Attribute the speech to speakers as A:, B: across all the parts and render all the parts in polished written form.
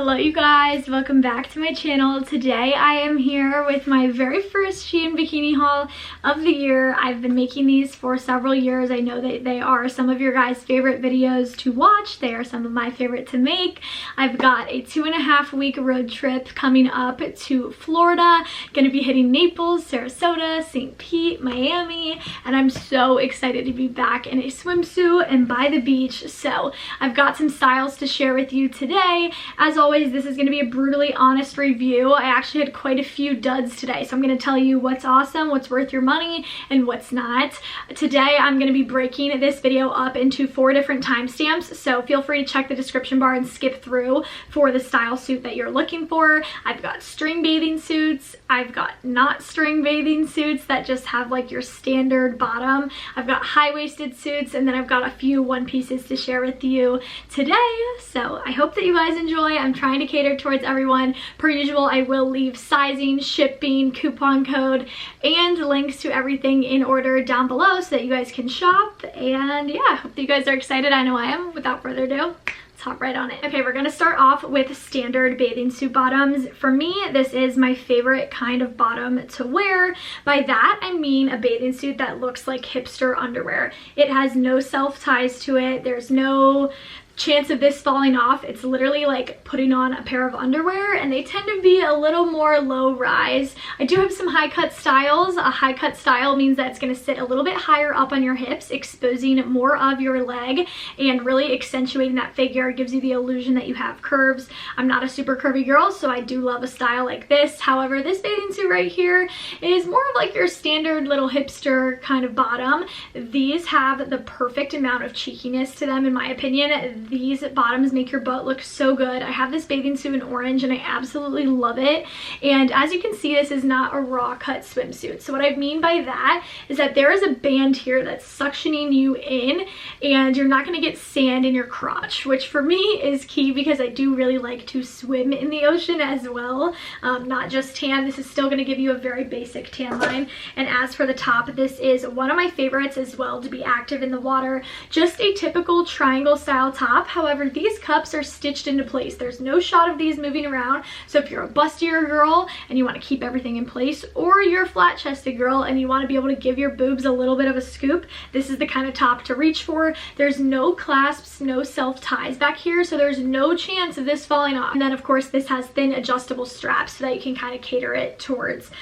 A: Hello you guys, welcome back to my channel. Today I am here with my very first SheIn bikini haul of the year. I've been making these for several years. I know that they are some of your guys' favorite videos to watch. They are some of my favorite to make. I've got a 2.5 week road trip coming up to Florida. Gonna be hitting Naples, Sarasota, St. Pete, Miami, and I'm so excited to be back in a swimsuit and by the beach. So I've got some styles to share with you today. As always, this is going to be a brutally honest review. I actually had quite a few duds today, so I'm going to tell you what's awesome, what's worth your money, and what's not. Today, I'm going to be breaking this video up into 4 different timestamps, so feel free to check the description bar and skip through for the style suit that you're looking for. I've got string bathing suits. I've got not string bathing suits that just have like your standard bottom. I've got high-waisted suits, and then I've got a few one pieces to share with you today. So I hope that you guys enjoy. I'm trying to cater towards everyone. Per usual, I will leave sizing, shipping, coupon code, and links to everything in order down below so that you guys can shop. And yeah, I hope that you guys are excited. I know I am. Without further ado, let's hop right on it. Okay, we're gonna start off with standard bathing suit bottoms. For me, this is my favorite kind of bottom to wear. By that, I mean a bathing suit that looks like hipster underwear. It has no self ties to it. There's no chance of this falling off. It's literally like putting on a pair of underwear, and they tend to be a little more low rise. I do have some high cut styles. A high cut style means that it's going to sit a little bit higher up on your hips, exposing more of your leg and really accentuating that figure. It gives you the illusion that you have curves. I'm not a super curvy girl, so I do love a style like this. However, this bathing suit right here is more of like your standard little hipster kind of bottom. These have the perfect amount of cheekiness to them, in my opinion. These bottoms make your butt look so good. I have this bathing suit in orange and I absolutely love it. And as you can see, this is not a raw cut swimsuit. So what I mean by that is that there is a band here that's suctioning you in, and you're not going to get sand in your crotch, which for me is key because I do really like to swim in the ocean as well. Not just tan. This is still going to give you a very basic tan line. And as for the top, this is one of my favorites as well to be active in the water. Just a typical triangle style top. However, these cups are stitched into place. There's no shot of these moving around. So if you're a bustier girl and you want to keep everything in place, or you're a flat-chested girl and you want to be able to give your boobs a little bit of a scoop, this is the kind of top to reach for. There's no clasps, no self-ties back here, so there's no chance of this falling off. And then of course this has thin adjustable straps so that you can kind of cater it towards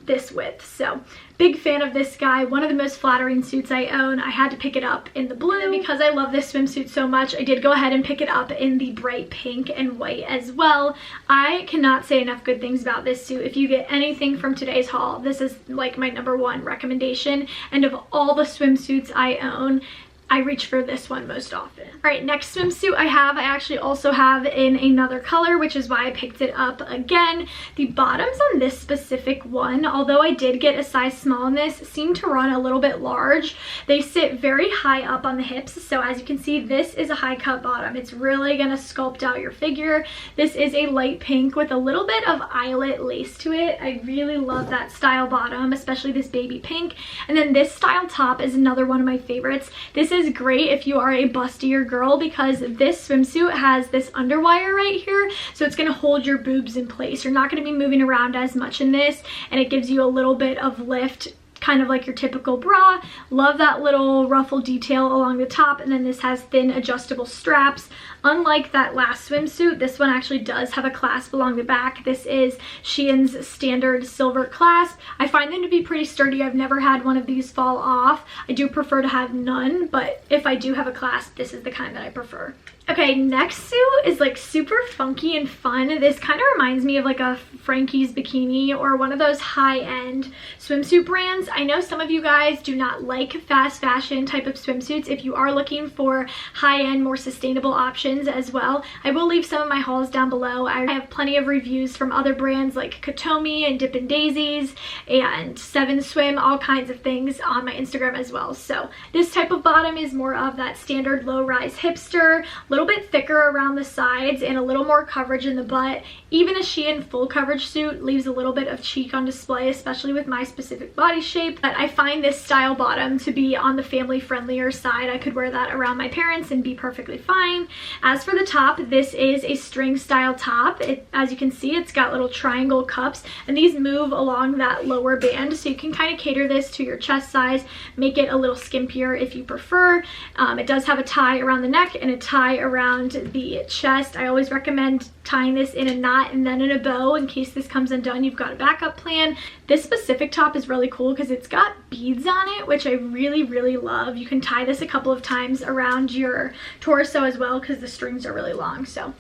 A: this width. So big fan of this guy. One of the most flattering suits I own. I had to pick it up in the blue. And because I love this swimsuit so much, I did go ahead and pick it up in the bright pink and white as well. I cannot say enough good things about this suit. If you get anything from today's haul, this is like my #1 recommendation. And of all the swimsuits I own, I reach for this one most often. All right, next swimsuit I actually also have in another color, which is why I picked it up again. The bottoms on this specific one, although I did get a size small in this, seem to run a little bit large. They sit very high up on the hips, so as you can see, this is a high cut bottom. It's really gonna sculpt out your figure. This is a light pink with a little bit of eyelet lace to it. I really love that style bottom, especially this baby pink. And then this style top is another one of my favorites. This is great if you are a bustier girl because this swimsuit has this underwire right here, so it's going to hold your boobs in place. You're not going to be moving around as much in this, and it gives you a little bit of lift, kind of like your typical bra. Love that little ruffle detail along the top, and then this has thin adjustable straps. Unlike that last swimsuit, this one actually does have a clasp along the back. This is SheIn's standard silver clasp. I find them to be pretty sturdy. I've never had one of these fall off. I do prefer to have none, but if I do have a clasp, this is the kind that I prefer. Okay, next suit is like super funky and fun. This kind of reminds me of like a Frankie's Bikini or one of those high-end swimsuit brands. I know some of you guys do not like fast fashion type of swimsuits. If you are looking for high-end, more sustainable options as well, I will leave some of my hauls down below. I have plenty of reviews from other brands like Katomi and Dippin' Daisies and 7 Swim, all kinds of things on my Instagram as well. So this type of bottom is more of that standard low-rise hipster, little bit thicker around the sides and a little more coverage in the butt. Even a SheIn full coverage suit leaves a little bit of cheek on display, especially with my specific body shape. But I find this style bottom to be on the family friendlier side. I could wear that around my parents and be perfectly fine. As for the top, this is a string style top. As you can see, it's got little triangle cups, and these move along that lower band, so you can kind of cater this to your chest size, make it a little skimpier if you prefer. It does have a tie around the neck and a tie around the chest. I always recommend tying this in a knot and then in a bow in case this comes undone. You've got a backup plan. This specific top is really cool because it's got beads on it, which I really love. You can tie this a couple of times around your torso as well because the strings are really long. So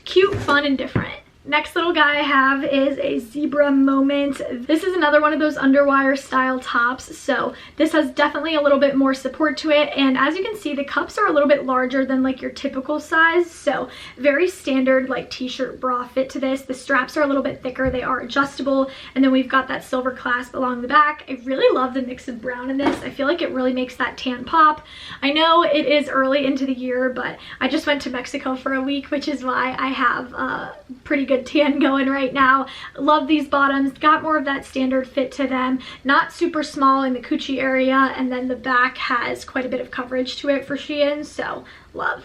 A: cute, fun, and different. Next little guy I have is a Zebra Moment. This is another one of those underwire style tops, so this has definitely a little bit more support to it, and as you can see, the cups are a little bit larger than like your typical size, so very standard like t-shirt bra fit to this. The straps are a little bit thicker, they are adjustable, and then we've got that silver clasp along the back. I really love the mix of brown in this. I feel like it really makes that tan pop. I know it is early into the year, but I just went to Mexico for a week, which is why I have a pretty good tan going right now. Love these bottoms. Got more of that standard fit to them. Not super small in the coochie area, and then the back has quite a bit of coverage to it for SheIn, so love.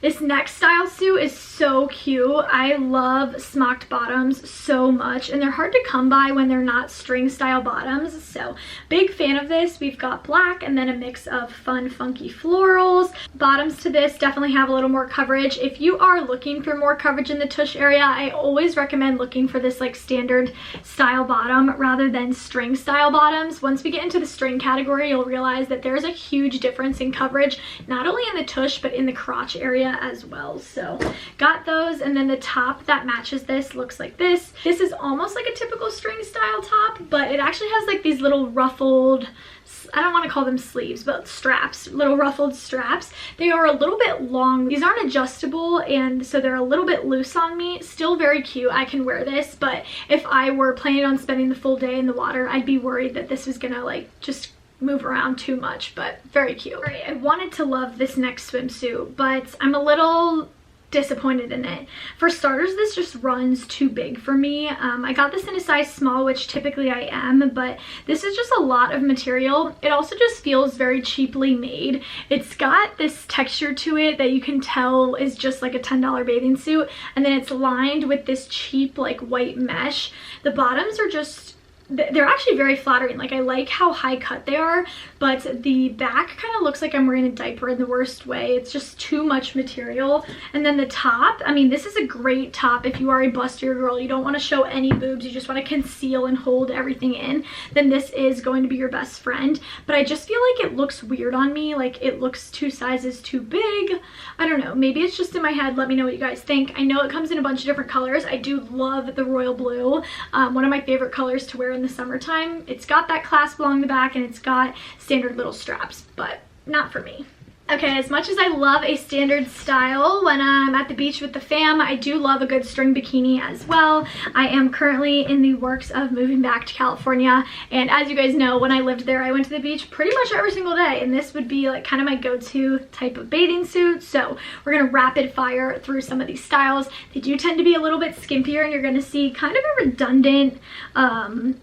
A: This next style suit is so cute. I love smocked bottoms so much, and they're hard to come by when they're not string style bottoms, so big fan of this. We've got black and then a mix of fun, funky florals. Bottoms to this definitely have a little more coverage. If you are looking for more coverage in the tush area, I always recommend looking for this like standard style bottom rather than string style bottoms. Once we get into the string category, you'll realize that there's a huge difference in coverage, not only in the tush, but in the crotch area as well. So got those, and then the top that matches this looks like this. This is almost like a typical string style top, but it actually has like these little ruffled, I don't want to call them sleeves, but straps, little ruffled straps. They are a little bit long. These aren't adjustable, and so they're a little bit loose on me. Still very cute. I can wear this, but if I were planning on spending the full day in the water, I'd be worried that this was gonna like just move around too much, but very cute. Right, I wanted to love this next swimsuit, but I'm a little disappointed in it. For starters, this just runs too big for me. I got this in a size small, which typically I am, but this is just a lot of material. It also just feels very cheaply made. It's got this texture to it that you can tell is just like a $10 bathing suit, and then it's lined with this cheap like white mesh. The bottoms are just, they're actually very flattering. Like, I like how high cut they are, but the back kind of looks like I'm wearing a diaper in the worst way. It's just too much material. And then the top, I mean, this is a great top if you are a bustier girl, you don't want to show any boobs, you just want to conceal and hold everything in, then this is going to be your best friend. But I just feel like it looks weird on me, like it looks 2 sizes too big. I don't know, maybe it's just in my head. Let me know what you guys think. I know it comes in a bunch of different colors. I do love the royal blue, one of my favorite colors to wear in the summertime. It's got that clasp along the back, and it's got standard little straps, but not for me. Okay, as much as I love a standard style when I'm at the beach with the fam, I do love a good string bikini as well. I am currently in the works of moving back to California, and as you guys know, when I lived there, I went to the beach pretty much every single day, and this would be like kind of my go-to type of bathing suit. So we're gonna rapid fire through some of these styles. They do tend to be a little bit skimpier, and you're gonna see kind of a redundant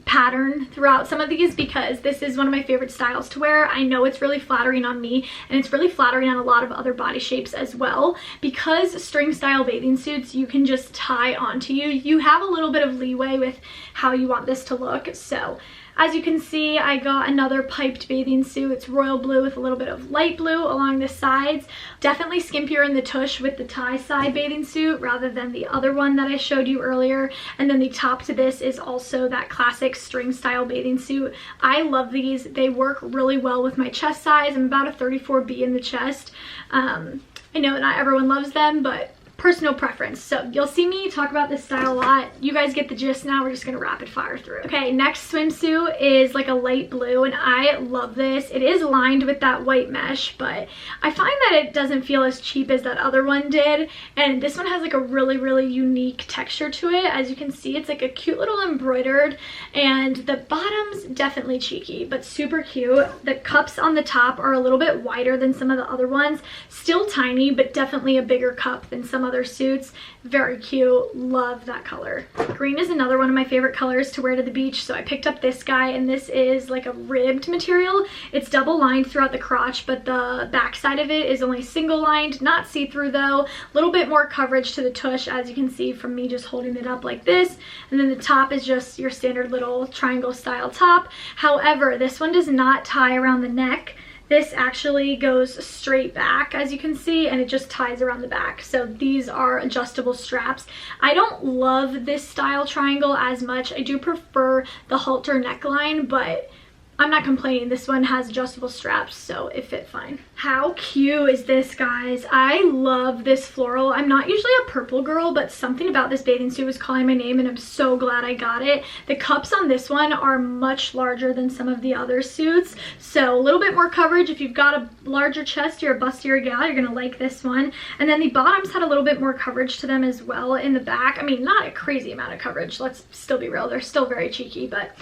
A: pattern throughout some of these because this is one of my favorite styles to wear. I know it's really flattering on me, and it's really flattering on a lot of other body shapes as well. Because string style bathing suits you can just tie onto you, you have a little bit of leeway with how you want this to look. So as you can see, I got another piped bathing suit. It's royal blue with a little bit of light blue along the sides. Definitely skimpier in the tush with the tie side bathing suit rather than the other one that I showed you earlier. And then the top to this is also that classic string style bathing suit. I love these. They work really well with my chest size. I'm about a 34B in the chest. I know that not everyone loves them, but personal preference. So you'll see me talk about this style a lot. You guys get the gist now. We're just gonna rapid fire through. Okay, next swimsuit is like a light blue, and I love this. It is lined with that white mesh, but I find that it doesn't feel as cheap as that other one did. And this one has like a really, really unique texture to it. As you can see, it's like a cute little embroidered, and the bottom's definitely cheeky, but super cute. The cups on the top are a little bit wider than some of the other ones. Still tiny, but definitely a bigger cup than some other suits. Very cute. Love that color. Green is another one of my favorite colors to wear to the beach, so I picked up this guy, and this is like a ribbed material. It's double lined throughout the crotch, but the back side of it is only single lined, not see-through though. A little bit more coverage to the tush, as you can see from me just holding it up like this, and then the top is just your standard little triangle style top. However, this one does not tie around the neck. This actually goes straight back, as you can see, and it just ties around the back. So these are adjustable straps. I don't love this style triangle as much. I do prefer the halter neckline, but I'm not complaining. This one has adjustable straps, so it fit fine. How cute is this, guys? I love this floral. I'm not usually a purple girl, but something about this bathing suit was calling my name, and I'm so glad I got it. The cups on this one are much larger than some of the other suits, so a little bit more coverage. If you've got a larger chest, you're a bustier gal, you're gonna like this one. And then the bottoms had a little bit more coverage to them as well in the back. I mean, not a crazy amount of coverage, let's still be real. They're still very cheeky, but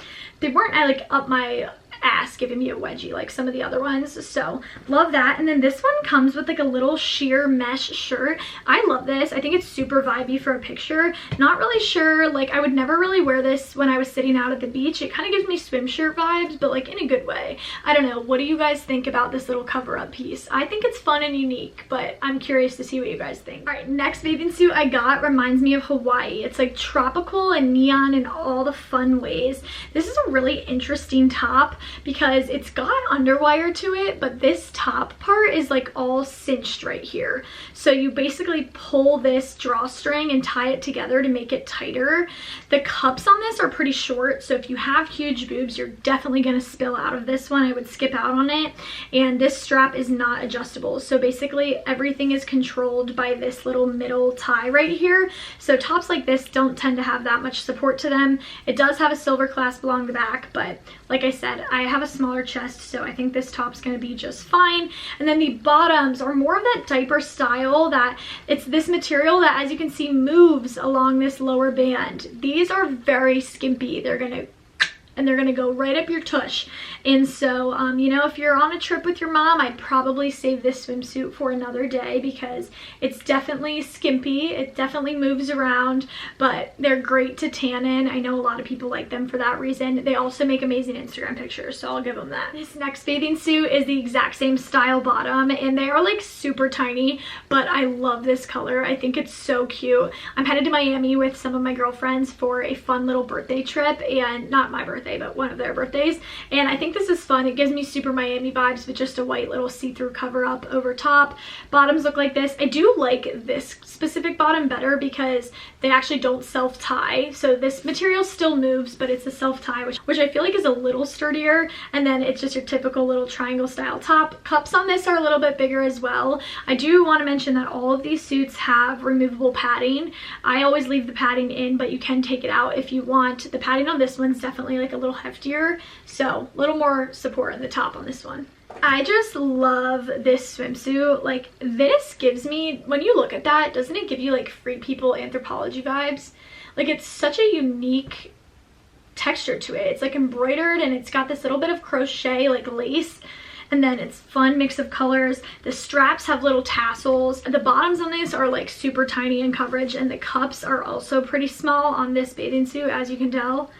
A: they weren't like up my ass giving me a wedgie like some of the other ones, so love that. And then this one comes with like a little sheer mesh shirt. I love this. I think it's super vibey for a picture. Not really sure, like I would never really wear this when I was sitting out at the beach. It kind of gives me swim shirt vibes, but like in a good way. I don't know, what do you guys think about this little cover-up piece? I think it's fun and unique, but I'm curious to see what you guys think. All right, next bathing suit I got reminds me of Hawaii. It's like tropical and neon in all the fun ways. This is a really interesting top because it's got underwire to it, but this top part is like all cinched right here. So you basically pull this drawstring and tie it together to make it tighter. The cups on this are pretty short, so if you have huge boobs, you're definitely gonna spill out of this one. I would skip out on it. And this strap is not adjustable, so basically everything is controlled by this little middle tie right here. So tops like this don't tend to have that much support to them. It does have a silver clasp along the back, but like I said, I have a smaller chest, so I think this top's gonna be just fine. And then the bottoms are more of that diaper style, that it's this material that, as you can see, moves along this lower band. These are very skimpy. They're gonna go right up your tush. And so, you know, if you're on a trip with your mom, I'd probably save this swimsuit for another day because it's definitely skimpy. It definitely moves around, but they're great to tan in. I know a lot of people like them for that reason. They also make amazing Instagram pictures, so I'll give them that. This next bathing suit is the exact same style bottom, and they are like super tiny, but I love this color. I think it's so cute. I'm headed to Miami with some of my girlfriends for a fun little birthday trip, and not my birthday, but one of their birthdays, and I think this is fun. It gives me super Miami vibes with just a white little see-through cover up over top. Bottoms look like this. I do like this specific bottom better because they actually don't self-tie, so this material still moves, but it's a self-tie, which I feel like is a little sturdier. And then it's just your typical little triangle style top. Cups on this are a little bit bigger as well. I do want to mention that all of these suits have removable padding. I always leave the padding in, but you can take it out if you want. The padding on this one's definitely like a little heftier, so a little more support in the top on this one. I just love this swimsuit. Like, this gives me, when you look at that, doesn't it give you like Free People Anthropology vibes? Like, it's such a unique texture to it. It's like embroidered, and it's got this little bit of crochet like lace, and then it's fun mix of colors. The straps have little tassels. The bottoms on this are like super tiny in coverage, and the cups are also pretty small on this bathing suit, as you can tell.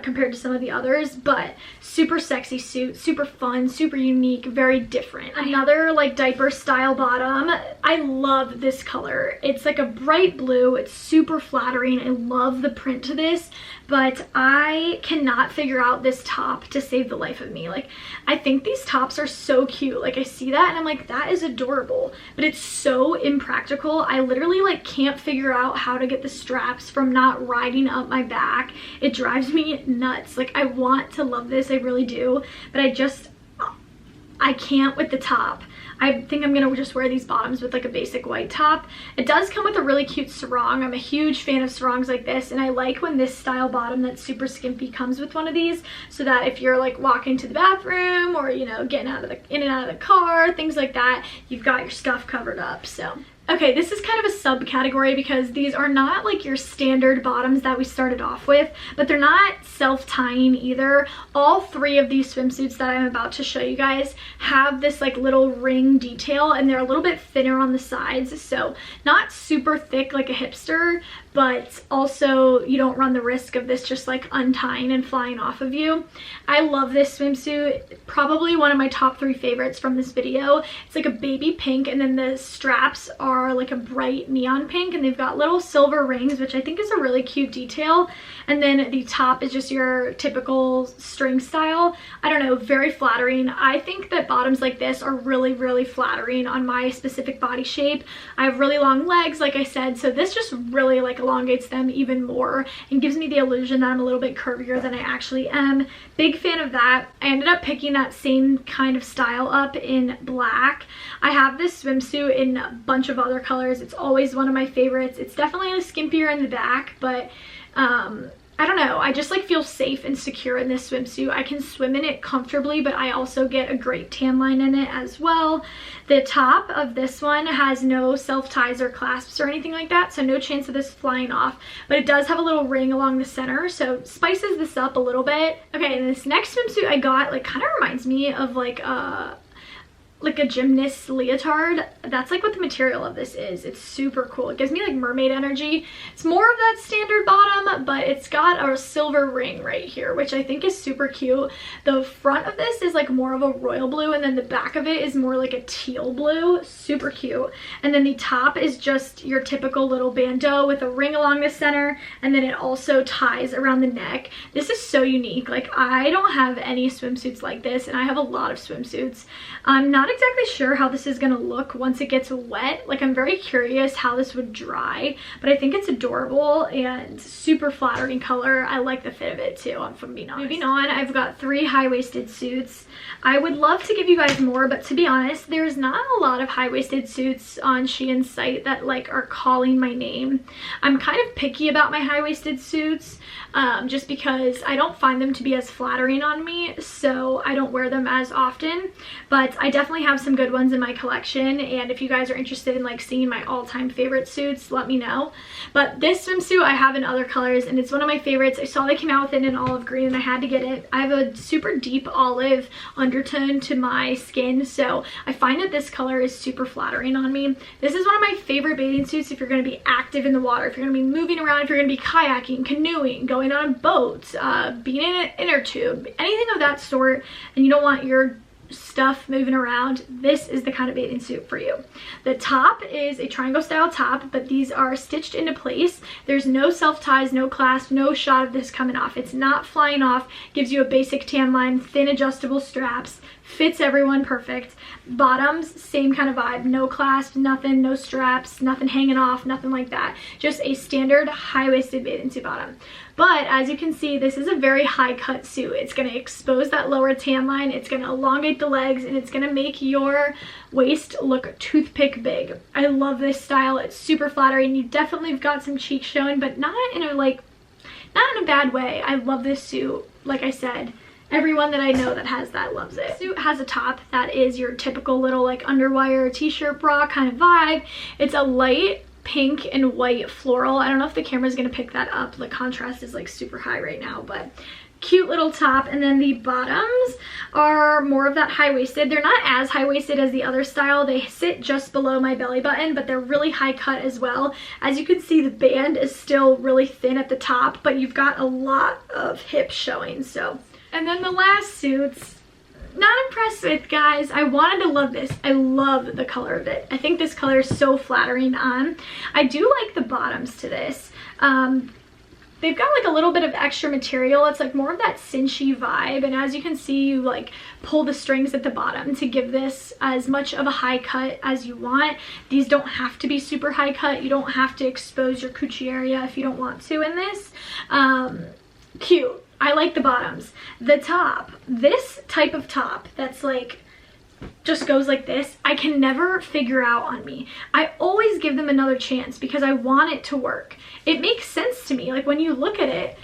A: Compared to some of the others, but super sexy suit, super fun, super unique, very different. Another like diaper style bottom. I love this color. It's like a bright blue. It's super flattering. I love the print to this, but I cannot figure out this top to save the life of me. Like, I think these tops are so cute. Like, I see that and I'm like, that is adorable, but it's so impractical. I literally like can't figure out how to get the straps from not riding up my back. It drives me nuts. Like, I want to love this, I really do, but I can't with the top. I think I'm gonna just wear these bottoms with like a basic white top. It does come with a really cute sarong. I'm a huge fan of sarongs like this, and I like when this style bottom that's super skimpy comes with one of these, so that if you're like walking to the bathroom or, you know, getting in and out of the car, things like that, you've got your stuff covered up. So okay, this is kind of a subcategory because these are not like your standard bottoms that we started off with, but they're not self-tying either. All three of these swimsuits that I'm about to show you guys have this like little ring detail, and they're a little bit thinner on the sides, so not super thick like a hipster, but also you don't run the risk of this just like untying and flying off of you. I love this swimsuit. Probably one of my top 3 favorites from this video. It's like a baby pink, and then the straps are like a bright neon pink, and they've got little silver rings, which I think is a really cute detail. And then the top is just your typical string style. I don't know, very flattering. I think that bottoms like this are really, really flattering on my specific body shape. I have really long legs, like I said, so this just really like elongates them even more and gives me the illusion that I'm a little bit curvier than I actually am. Big fan of that. I ended up picking that same kind of style up in black. I have this swimsuit in a bunch of other colors. It's always one of my favorites. It's definitely a skimpier in the back, but I don't know, I just like feel safe and secure in this swimsuit. I can swim in it comfortably, but I also get a great tan line in it as well. The top of this one has no self-ties or clasps or anything like that, so no chance of this flying off, but it does have a little ring along the center, so spices this up a little bit. Okay, and this next swimsuit I got like kind of reminds me of like a gymnast leotard. That's like what the material of this is. It's super cool. It gives me like mermaid energy. It's more of that standard bottom, but it's got a silver ring right here, which I think is super cute. The front of this is like more of a royal blue, and then the back of it is more like a teal blue. Super cute. And then the top is just your typical little bandeau with a ring along the center, and then it also ties around the neck. This is so unique. Like, I don't have any swimsuits like this, and I have a lot of swimsuits. I'm not exactly sure how this is gonna look once it gets wet. Like, I'm very curious how this would dry, but I think it's adorable and super flattering color. I like the fit of it too, if I'm being honest. Moving on, I've got 3 high-waisted suits. I would love to give you guys more, but to be honest, there's not a lot of high-waisted suits on SheIn's site that like are calling my name. I'm kind of picky about my high-waisted suits, just because I don't find them to be as flattering on me, so I don't wear them as often, but I definitely have some good ones in my collection, and if you guys are interested in like seeing my all-time favorite suits, let me know. But this swimsuit I have in other colors, and it's one of my favorites. I saw they came out with it in olive green, and I had to get it. I have a super deep olive undertone to my skin, so I find that this color is super flattering on me. This is one of my favorite bathing suits if you're going to be active in the water, if you're going to be moving around, if you're going to be kayaking, canoeing, going on a boat, being in an inner tube, anything of that sort, and you don't want your stuff moving around, this is the kind of bathing suit for you. The top is a triangle style top, but these are stitched into place. There's no self ties, no clasp, no shot of this coming off. It's not flying off. Gives you a basic tan line, thin adjustable straps, fits everyone perfect. Bottoms, same kind of vibe. No clasp, nothing, no straps, nothing hanging off, nothing like that. Just a standard high-waisted bathing suit bottom. But as you can see, this is a very high cut suit. It's going to expose that lower tan line, it's going to elongate the legs, and it's going to make your waist look toothpick big. I love this style. It's super flattering. You definitely have got some cheeks showing, but not in a bad way. I love this suit. Like I said, everyone that I know that has that loves it. This suit has a top that is your typical little like underwire t-shirt bra kind of vibe. It's a light pink and white floral. I don't know if the camera's gonna pick that up. The contrast is like super high right now, but cute little top. And then the bottoms are more of that high-waisted. They're not as high-waisted as the other style. They sit just below my belly button, but they're really high cut as well. As you can see, the band is still really thin at the top, but you've got a lot of hips showing. So, and then the last suits, not impressed with, guys. I wanted to love this. I love the color of it. I think this color is so flattering on. I do like the bottoms to this. They've got like a little bit of extra material. It's like more of that cinchy vibe, and as you can see, you like pull the strings at the bottom to give this as much of a high cut as you want. These don't have to be super high cut. You don't have to expose your coochie area if you don't want to in this. Cute. I like the bottoms. The top, this type of top that's like just goes like this, I can never figure out on me. I always give them another chance because I want it to work. It makes sense to me. Like when you look at it,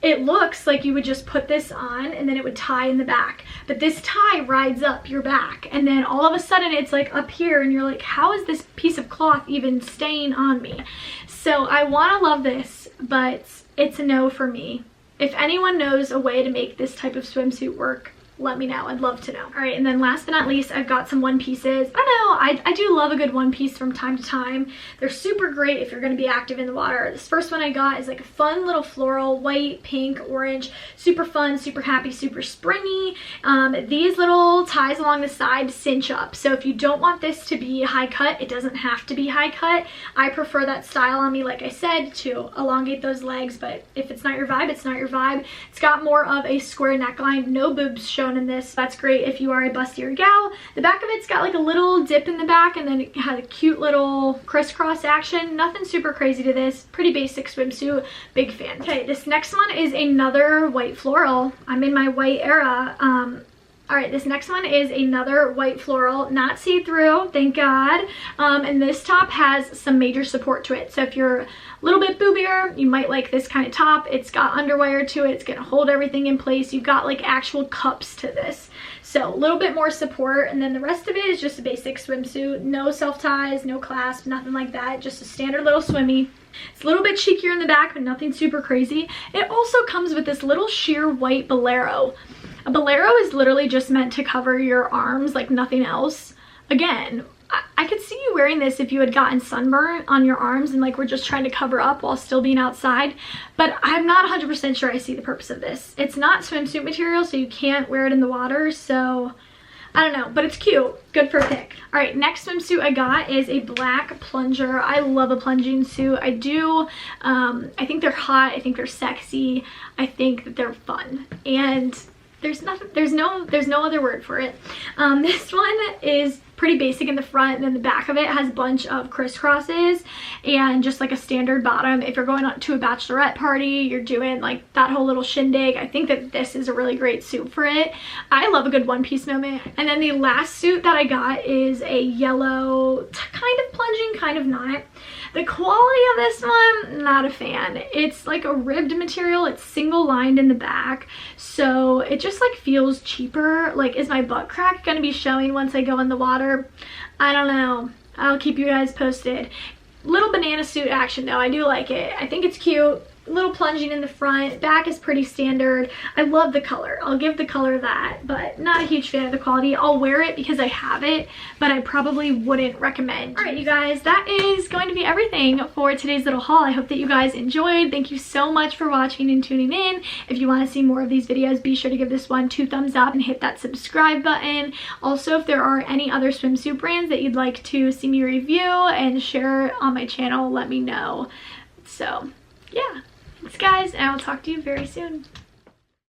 A: it looks like you would just put this on and then it would tie in the back. But this tie rides up your back and then all of a sudden it's like up here and you're like, how is this piece of cloth even staying on me? So I want to love this, but it's a no for me. If anyone knows a way to make this type of swimsuit work, let me know. I'd love to know. All right, and then last but not least, I've got some one pieces. I don't know, I do love a good one piece from time to time. They're super great if you're gonna be active in the water. This first one I got is like a fun little floral, white, pink, orange, super fun, super happy, super springy. These little ties along the side cinch up. So if you don't want this to be high cut, it doesn't have to be high cut. I prefer that style on me, like I said, to elongate those legs, but if it's not your vibe, it's not your vibe. It's got more of a square neckline, no boobs shown in this. That's great if you are a bustier gal. The back of it's got like a little dip in the back and then it has a cute little crisscross action. Nothing super crazy to this. Pretty basic swimsuit. Big fan. Okay, this next one is another white floral. I'm in my white era. All right, this next one is another white floral, not see-through, thank God. And this top has some major support to it. So if you're a little bit boobier, you might like this kind of top. It's got underwire to it. It's gonna hold everything in place. You've got like actual cups to this. So a little bit more support. And then the rest of it is just a basic swimsuit. No self-ties, no clasp, nothing like that. Just a standard little swimmy. It's a little bit cheekier in the back, but nothing super crazy. It also comes with this little sheer white bolero. A bolero is literally just meant to cover your arms like nothing else. Again, I could see you wearing this if you had gotten sunburn on your arms and like were just trying to cover up while still being outside, but I'm not 100% sure I see the purpose of this. It's not swimsuit material, so you can't wear it in the water, so I don't know, but it's cute. Good for a pick. All right, next swimsuit I got is a black plunger. I love a plunging suit. I do. I think they're hot. I think they're sexy. I think that they're fun. And there's no other word for it. This one is pretty basic in the front, and then the back of it has a bunch of crisscrosses and just like a standard bottom. If you're going to a bachelorette party, you're doing like that whole little shindig, I think that this is a really great suit for it. I love a good one-piece moment. And then the last suit that I got is a yellow, kind of plunging, kind of not. The quality of this one, not a fan. It's like a ribbed material. It's single lined in the back, so it just like feels cheaper. Like, is my butt crack gonna be showing once I go in the water? I don't know. I'll keep you guys posted. Little banana suit action though. I do like it. I think it's cute. Little plunging in the front. Back is pretty standard. I love the color. I'll give the color that, but not a huge fan of the quality. I'll wear it because I have it, but I probably wouldn't recommend. All right, you guys, that is going to be everything for today's little haul. I hope that you guys enjoyed. Thank you so much for watching and tuning in. If you want to see more of these videos, be sure to give this one 2 thumbs up and hit that subscribe button. Also, if there are any other swimsuit brands that you'd like to see me review and share on my channel, let me know. So, yeah. Thanks guys, and I will talk to you very soon.